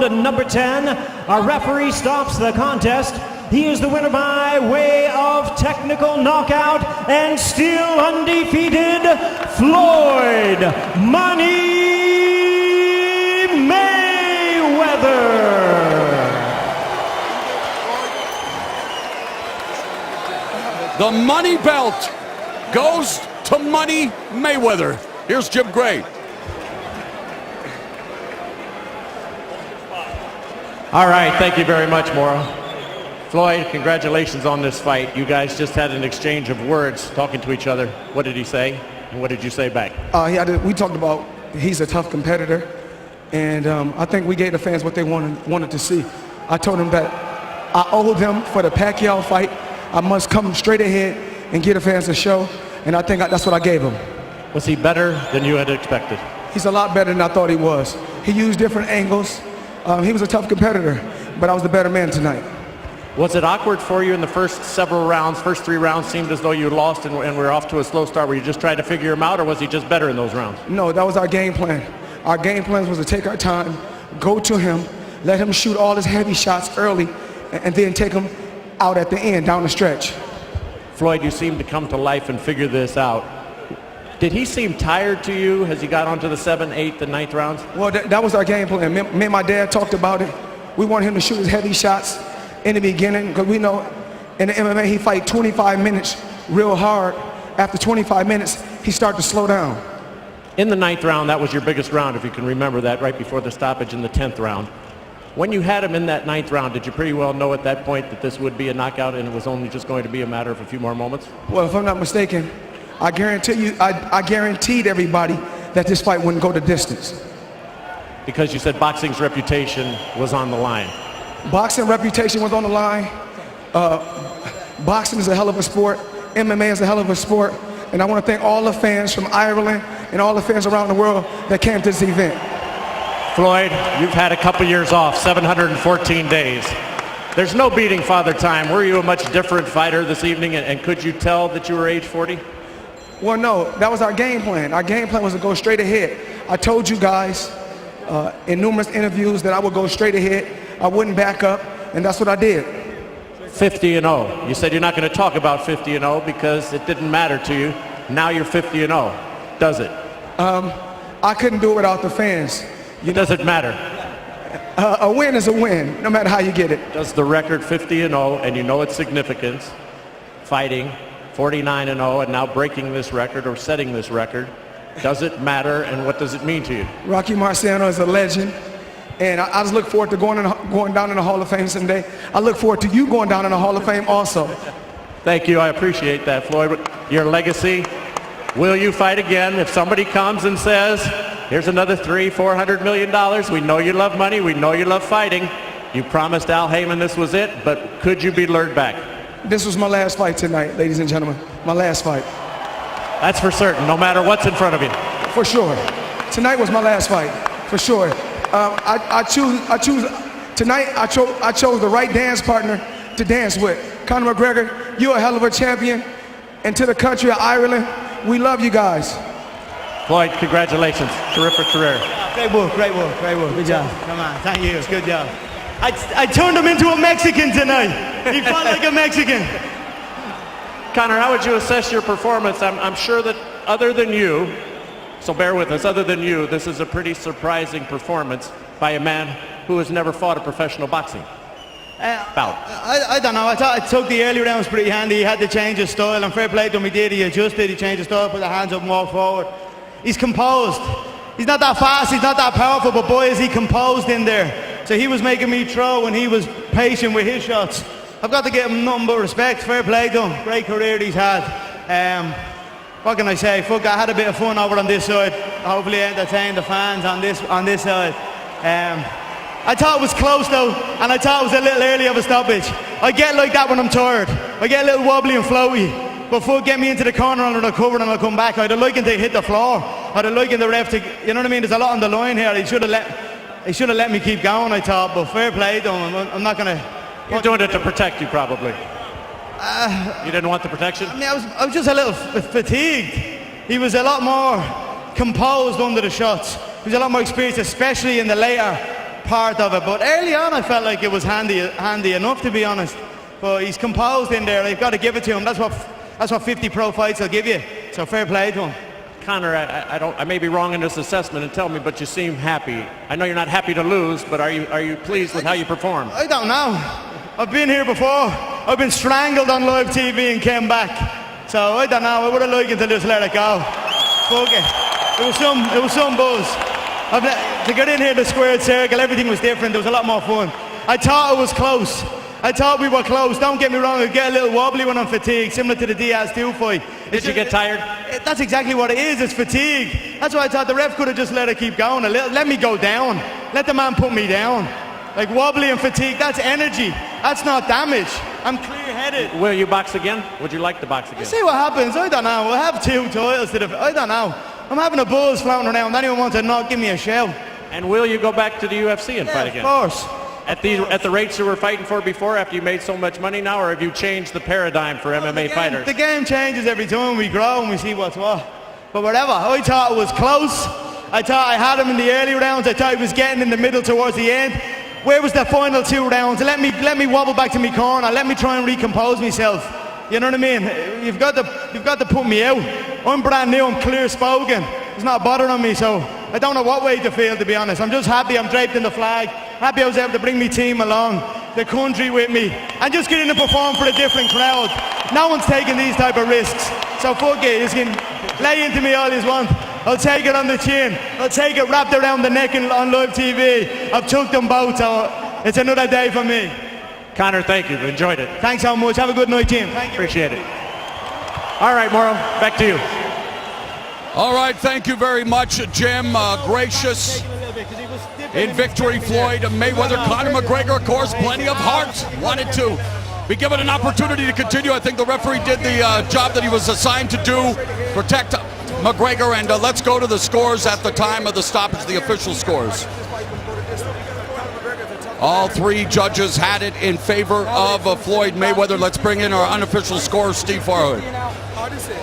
round number 10. Our referee stops the contest. He is the winner by way of technical knockout and still undefeated, Floyd Money Mayweather. The money belt goes to Money Mayweather. Here's Jim Gray. All right, thank you very much, Mauro. Floyd, congratulations on this fight. You guys just had an exchange of words talking to each other. What did he say, and what did you say back? We talked about he's a tough competitor, and I think we gave the fans what they wanted to see. I told them that I owed them for the Pacquiao fight. I must come straight ahead and give the fans a show, and I think that's what I gave him. Was he better than you had expected? He's a lot better than I thought he was. He used different angles. He was a tough competitor, but I was the better man tonight. Was it awkward for you in the first several rounds? First 3 rounds seemed as though you lost and were off to a slow start. Were you just trying to figure him out, or was he just better in those rounds? No, that was our game plan. Our game plan was to take our time, go to him, let him shoot all his heavy shots early, and then take him out at the end, down the stretch. Floyd, you seem to come to life and figure this out. Did he seem tired to you as he got onto the 7th, 8th, and 9th rounds? Well, that was our game plan. Me and my dad talked about it. We wanted him to shoot his heavy shots in the beginning, because we know in the MMA he fight 25 minutes real hard. After 25 minutes, he started to slow down. In the 9th round, that was your biggest round, if you can remember that, right before the stoppage in the 10th round. When you had him in that 9th round, did you pretty well know at that point that this would be a knockout and it was only just going to be a matter of a few more moments? Well, if I'm not mistaken, I guarantee you, I guaranteed everybody that this fight wouldn't go the distance. Because you said boxing's reputation was on the line. Boxing reputation was on the line. Boxing is a hell of a sport. MMA is a hell of a sport. And I want to thank all the fans from Ireland and all the fans around the world that came to this event. Floyd, you've had a couple years off, 714 days. There's no beating Father Time. Were you a much different fighter this evening, and could you tell that you were age 40? Well, no, that was our game plan. Our game plan was to go straight ahead. I told you guys in numerous interviews that I would go straight ahead. I wouldn't back up, and that's what I did. 50-0. You said you're not going to talk about 50-0 because it didn't matter to you. Now you're 50-0. Does it? I couldn't do it without the fans. It doesn't matter. A win is a win, no matter how you get it. Does the record 50-0, and you know its significance, fighting 49-0, and now breaking this record or setting this record, does it matter, and what does it mean to you? Rocky Marciano is a legend, and I just look forward to going down in the Hall of Fame someday. I look forward to you going down in the Hall of Fame also. Thank you. I appreciate that, Floyd. Your legacy. Will you fight again? If somebody comes and says, here's another $300-400 million, we know you love money, we know you love fighting. You promised Al Heyman this was it, but could you be lured back? This was my last fight tonight, ladies and gentlemen. My last fight. That's for certain, no matter what's in front of you. For sure. Tonight was my last fight, for sure. Tonight I chose the right dance partner to dance with. Conor McGregor, you're a hell of a champion. And to the country of Ireland, we love you guys. Floyd, congratulations. Terrific career. Great work, great work, great work. Good job. Come on, thank you. It's good job. I turned him into a Mexican tonight. He fought like a Mexican. Conor, how would you assess your performance? I'm sure that other than you, so bear with us, other than you, this is a pretty surprising performance by a man who has never fought a professional boxing bout. I don't know. I thought I took the early rounds pretty handy. He had to change his style, and fair play to him. He did. He adjusted. He changed his style, put the hands up and walked forward. He's composed. He's not that fast. He's not that powerful, but boy, is he composed in there. So he was making me throw, and he was patient with his shots. I've got to give him nothing but respect. Fair play to him. Great career he's had. What can I say? Fuck, I had a bit of fun over on this side. Hopefully entertain the fans on this side. I thought it was close though, and I thought it was a little early of a stoppage. I get like that when I'm tired. I get a little wobbly and floaty. But fuck, get me into the corner and I'll cover and I'll come back. I'd have liked him to hit the floor. I'd have liked the ref to, you know what I mean? There's a lot on the line here. He should have let me keep going, I thought. But fair play to him. I'm not gonna. You're doing it to protect you, probably. You didn't want the protection? I mean, I was just a little fatigued. He was a lot more composed under the shots. He was a lot more experienced, especially in the later part of it. But early on, I felt like it was handy enough, to be honest. But he's composed in there. I've got to give it to him. That's what 50 pro fights will give you. So fair play to him. Conor, I may be wrong in this assessment, and tell me, but you seem happy. I know you're not happy to lose, but are you pleased with how you performed? I don't know. I've been here before. I've been strangled on live TV and came back. So I don't know. I would have liked to just let it go. Fuck it. It was some buzz. To get in here, the squared circle, everything was different. There was a lot more fun. I thought it was close. I thought we were close. Don't get me wrong, I get a little wobbly when I'm fatigued, similar to the Diaz-2 fight. Did you get tired? That's exactly what it is, it's fatigue. That's why I thought the ref could have just let it keep going a little. Let me go down. Let the man put me down. Like wobbly and fatigue, that's energy. That's not damage. I'm clear-headed. Will you box again? Would you like to box again? See what happens, I don't know. We'll have 2 titles I don't know. I'm having a buzz floating around. Anyone wants to knock, give me a shout. And will you go back to the UFC and fight again? Of course. At the rates you were fighting for before, after you made so much money now, or have you changed the paradigm for MMA fighters? The game changes every time we grow and we see what's what. But whatever, I thought it was close. I thought I had him in the early rounds. I thought he was getting in the middle towards the end. Where was the final 2 rounds? Let me wobble back to my corner. Let me try and recompose myself. You know what I mean? You've got to put me out. I'm brand new. I'm clear spoken. It's not bothering me, so I don't know what way to feel, to be honest. I'm just happy I'm draped in the flag. Happy I was able to bring my team along, the country with me, and just getting to perform for a different crowd. No one's taking these type of risks. So fuck it. You can lay into me all you want. I'll take it on the chin. I'll take it wrapped around the neck on live TV. I've took them both, so it's another day for me. Conor, thank you. Enjoyed it. Thanks so much. Have a good night, team. Thank you. Appreciate it. All right, Morrow, back to you. All right, thank you very much, Jim. Gracious in victory, Floyd Mayweather. Conor McGregor, of course, plenty of heart. Wanted to be given an opportunity to continue. I think the referee did the job that he was assigned to do, protect McGregor. And let's go to the scores at the time of the stoppage, the official scores. All 3 judges had it in favor of Floyd Mayweather. Let's bring in our unofficial score, Steve Farhood.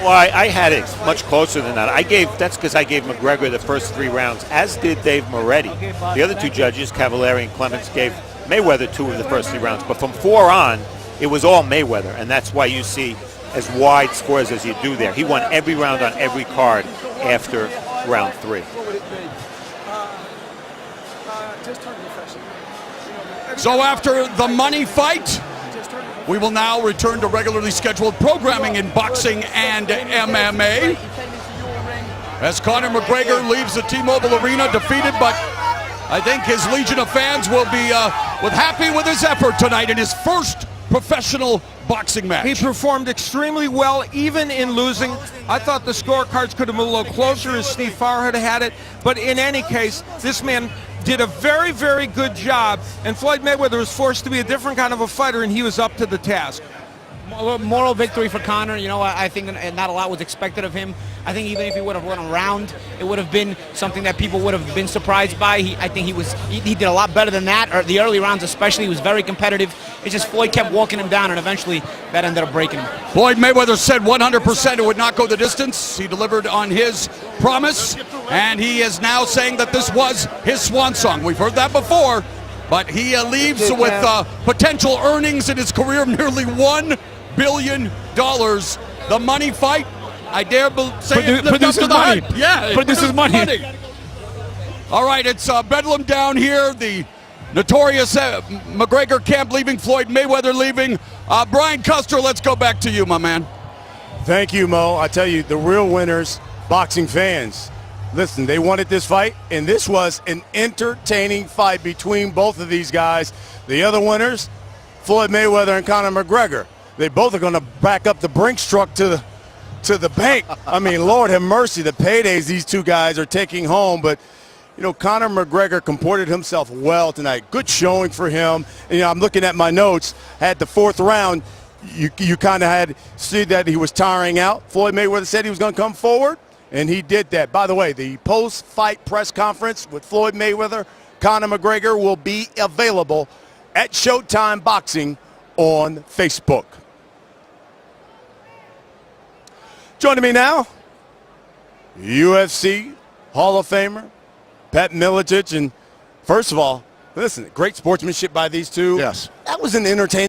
Well, I had it much closer than that. That's because I gave McGregor the first 3 rounds, as did Dave Moretti. The other 2 judges, Cavallari and Clements, gave Mayweather 2 of the first 3 rounds. But from 4 on, it was all Mayweather, and that's why you see as wide scores as you do there. He won every round on every card after round 3. So after the money fight, we will now return to regularly scheduled programming in boxing and MMA. As Conor McGregor leaves the T-Mobile Arena defeated, but I think his legion of fans will be happy with his effort tonight in his first professional boxing match. He performed extremely well, even in losing. I thought the scorecards could have moved a little closer as Steve Farhood had it, but in any case, this man did a very, very good job, and Floyd Mayweather was forced to be a different kind of a fighter, and he was up to the task. Moral victory for Conor. You know, I think not a lot was expected of him. I think even if he would have won a round, it would have been something that people would have been surprised by. I think he did a lot better than that. Or the early rounds especially, he was very competitive. It's just Floyd kept walking him down, and eventually that ended up breaking him. Floyd Mayweather said 100% it would not go the distance. He delivered on his promise, and he is now saying that this was his swan song. We've heard that before, but he leaves with potential earnings in his career of nearly $1 billion. The money fight, I dare say it lived up to the hype. Yeah, produces money. All right, it's bedlam down here. The notorious McGregor camp leaving, Floyd Mayweather leaving. Brian Custer, let's go back to you, my man. Thank you, Mo. I tell you, the real winners, boxing fans. Listen, they wanted this fight, and this was an entertaining fight between both of these guys. The other winners, Floyd Mayweather and Conor McGregor. They both are going to back up the Brinks truck to the bank. I mean, Lord have mercy, the paydays these 2 guys are taking home. But, you know, Conor McGregor comported himself well tonight. Good showing for him. And, you know, I'm looking at my notes. At the 4th round, you kind of had see that he was tiring out. Floyd Mayweather said he was going to come forward, and he did that. By the way, the post-fight press conference with Floyd Mayweather, Conor McGregor will be available at Showtime Boxing on Facebook. Joining me now, UFC Hall of Famer Pat Miletich, and first of all, Listen, great sportsmanship by these two. Yes. That was an entertaining.